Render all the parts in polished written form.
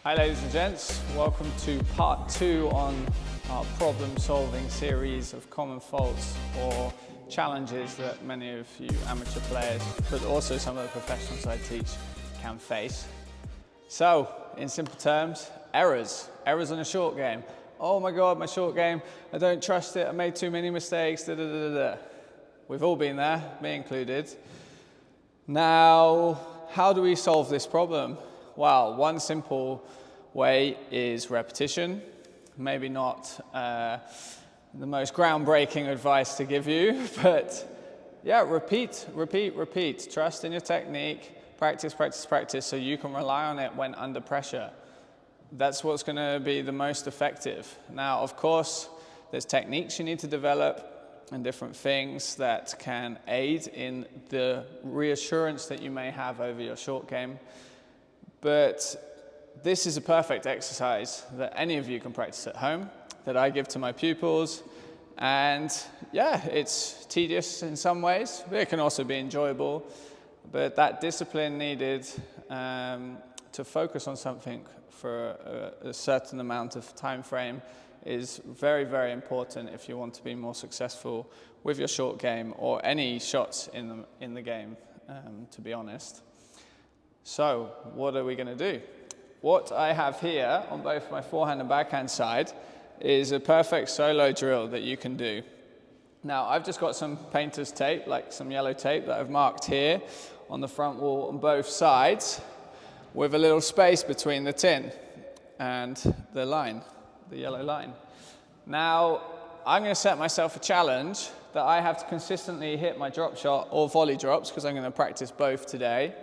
Hi ladies and gents, welcome to part 2 on our problem-solving series of common faults or challenges that many of you amateur players, but also some of the professionals I teach, can face. So, in simple terms, errors on a short game. Oh my god, my short game, I don't trust it, I made too many mistakes, da da da da da. We've all been there, me included. Now, how do we solve this problem? Well, one simple way is repetition. Maybe not the most groundbreaking advice to give you, but yeah, repeat. Trust in your technique, practice, so you can rely on it when under pressure. That's what's going to be the most effective. Now, of course, there's techniques you need to develop and different things that can aid in the reassurance that you may have over your short game. But this is a perfect exercise that any of you can practice at home, that I give to my pupils. And yeah, it's tedious in some ways, but it can also be enjoyable. But that discipline needed to focus on something for a certain amount of time frame is very, very important if you want to be more successful with your short game or any shots in the game, to be honest. So, what are we going to do? What I have here on both my forehand and backhand side is a perfect solo drill that you can do. Now, I've just got some painter's tape, like some yellow tape that I've marked here on the front wall on both sides with a little space between the tin and the line, the yellow line. Now, I'm going to set myself a challenge that I have to consistently hit my drop shot or volley drops, because I'm going to practice both today,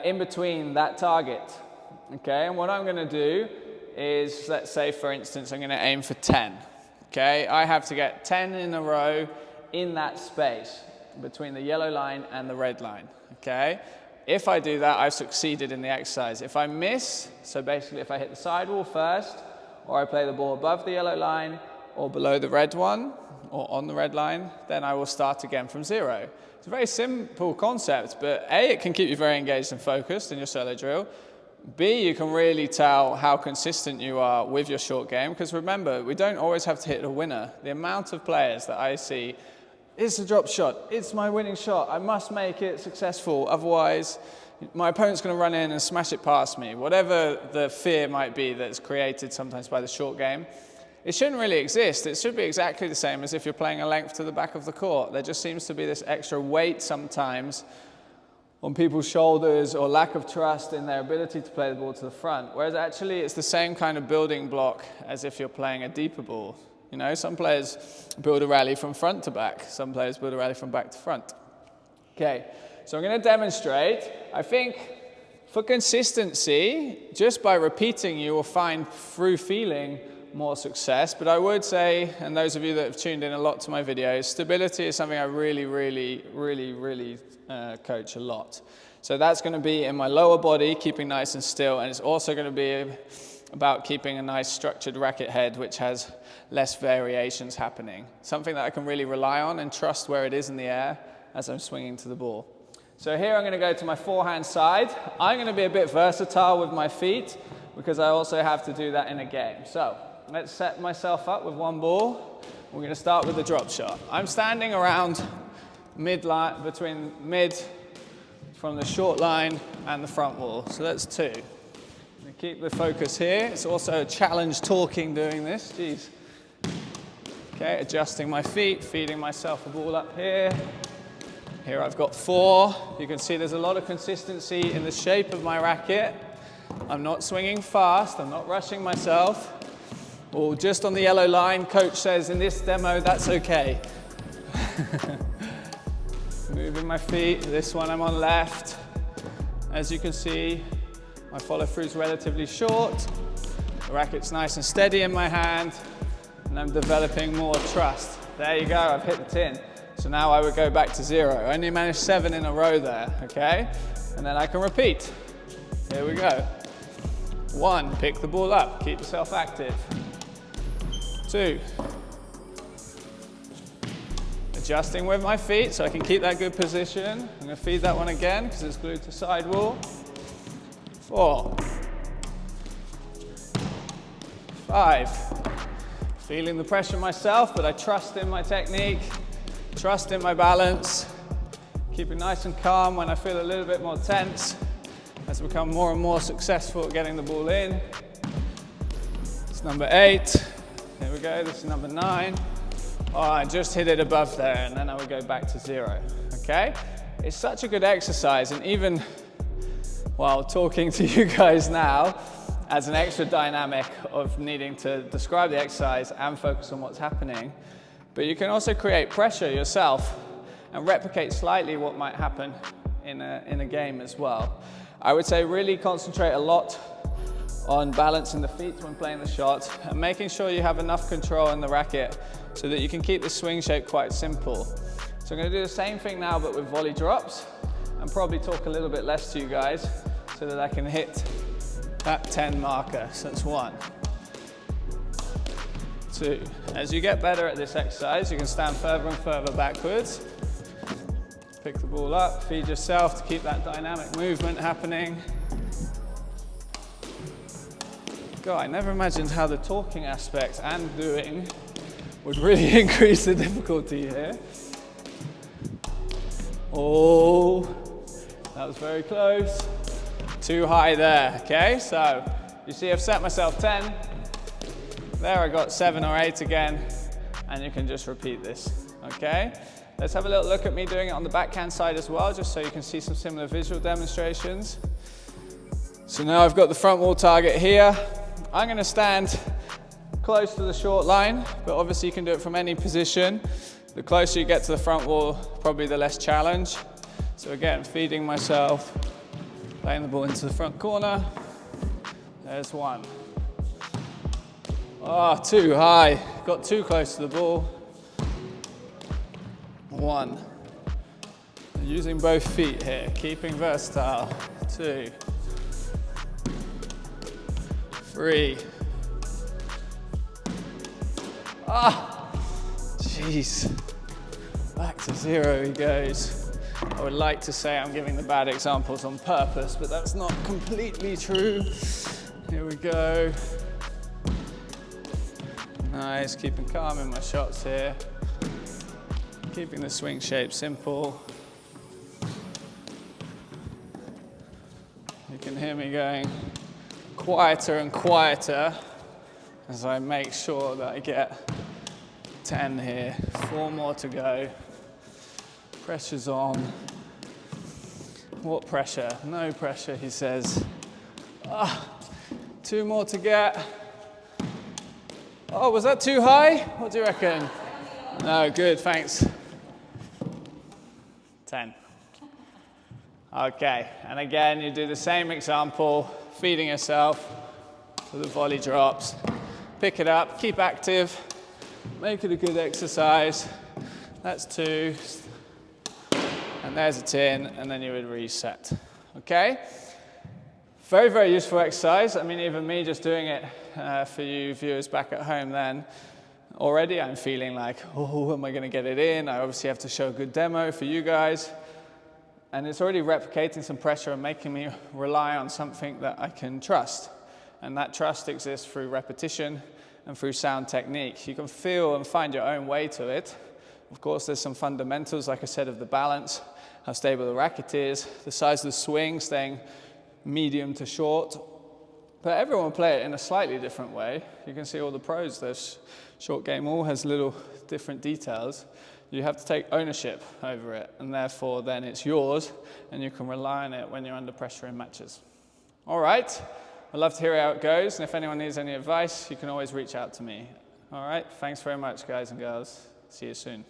in between that target. Okay, and what I'm going to do is, let's say for instance, I'm going to aim for 10. Okay, I have to get 10 in a row in that space between the yellow line and the red line. Okay, if I do that, I've succeeded in the exercise. If I miss, so basically if I hit the sidewall first, or I play the ball above the yellow line, or below the red one, or on the red line, then I will start again from 0. It's a very simple concept, but A, it can keep you very engaged and focused in your solo drill. B, you can really tell how consistent you are with your short game, because remember, we don't always have to hit a winner. The amount of players that I see, it's a drop shot, it's my winning shot, I must make it successful, otherwise my opponent's going to run in and smash it past me. Whatever the fear might be that's created sometimes by the short game, it shouldn't really exist. It should be exactly the same as if you're playing a length to the back of the court. There just seems to be this extra weight sometimes on people's shoulders, or lack of trust in their ability to play the ball to the front, whereas actually it's the same kind of building block as if you're playing a deeper ball. You know, some players build a rally from front to back, some players build a rally from back to front. Okay, so I'm going to demonstrate. I think for consistency, just by repeating, you will find through feeling more success. But I would say, and those of you that have tuned in a lot to my videos, stability is something I really coach a lot. So that's going to be in my lower body, keeping nice and still, and it's also going to be about keeping a nice structured racket head, which has less variations happening. Something that I can really rely on and trust where it is in the air as I'm swinging to the ball. So here I'm going to go to my forehand side. I'm going to be a bit versatile with my feet, because I also have to do that in a game. So let's set myself up with one ball. We're going to start with the drop shot. I'm standing around mid-line, between mid from the short line and the front wall. So that's 2. Keep the focus here. It's also a challenge talking doing this. Jeez. Okay, adjusting my feet, feeding myself a ball up here. Here I've got 4. You can see there's a lot of consistency in the shape of my racket. I'm not swinging fast, I'm not rushing myself. Or just on the yellow line, coach says in this demo, that's okay. Moving my feet, this one I'm on left. As you can see, my follow through is relatively short. The racket's nice and steady in my hand, and I'm developing more trust. There you go, I've hit the tin. So now I would go back to 0. I only managed 7 in a row there, okay? And then I can repeat. Here we go. 1, pick the ball up, keep yourself active. 2, adjusting with my feet so I can keep that good position. I'm going to feed that one again because it's glued to sidewall. 4, 5. Feeling the pressure myself, but I trust in my technique, trust in my balance. Keep it nice and calm when I feel a little bit more tense as I become more and more successful at getting the ball in. It's number 8. Here we go, this is number 9. Oh, I just hit it above there, and then I would go back to 0, okay? It's such a good exercise, and even while talking to you guys now, as an extra dynamic of needing to describe the exercise and focus on what's happening, but you can also create pressure yourself and replicate slightly what might happen in a game as well. I would say really concentrate a lot on balancing the feet when playing the shot and making sure you have enough control in the racket so that you can keep the swing shape quite simple. So I'm going to do the same thing now but with volley drops and probably talk a little bit less to you guys so that I can hit that 10 marker. So that's 1, 2. As you get better at this exercise, you can stand further and further backwards. Pick the ball up, feed yourself to keep that dynamic movement happening. God, I never imagined how the talking aspect and doing would really increase the difficulty here. Oh, that was very close. Too high there, okay? So, you see I've set myself 10. There I got 7 or 8 again, and you can just repeat this, okay? Let's have a little look at me doing it on the backhand side as well, just so you can see some similar visual demonstrations. So now I've got the front wall target here. I'm going to stand close to the short line, but obviously you can do it from any position. The closer you get to the front wall, probably the less challenge. So again, feeding myself, playing the ball into the front corner. There's 1. Oh, too high. Got too close to the ball. 1. Using both feet here, keeping versatile. 2. 3. Ah, jeez. Back to 0 he goes. I would like to say I'm giving the bad examples on purpose, but that's not completely true. Here we go. Nice, keeping calm in my shots here. Keeping the swing shape simple. You can hear me going quieter and quieter as I make sure that I get 10 here. 4 more to go. Pressure's on. What pressure? No pressure, he says. 2 more to get. Oh, was that too high? What do you reckon? No, good, thanks. 10. Okay, and again, you do the same example, feeding yourself to the volley drops. Pick it up, keep active, make it a good exercise. That's 2, and there's a tin, and then you would reset. Okay? Very, very useful exercise. I mean, even me just doing it for you viewers back at home then, already I'm feeling like, oh, am I going to get it in? I obviously have to show a good demo for you guys. And it's already replicating some pressure and making me rely on something that I can trust. And that trust exists through repetition and through sound technique. You can feel and find your own way to it. Of course, there's some fundamentals, like I said, of the balance, how stable the racket is, the size of the swing, staying medium to short. But everyone will play it in a slightly different way. You can see all the pros, their short game all has little different details. You have to take ownership over it, and therefore then it's yours, and you can rely on it when you're under pressure in matches. All right, I'd love to hear how it goes, and if anyone needs any advice, you can always reach out to me. All right, thanks very much, guys and girls. See you soon.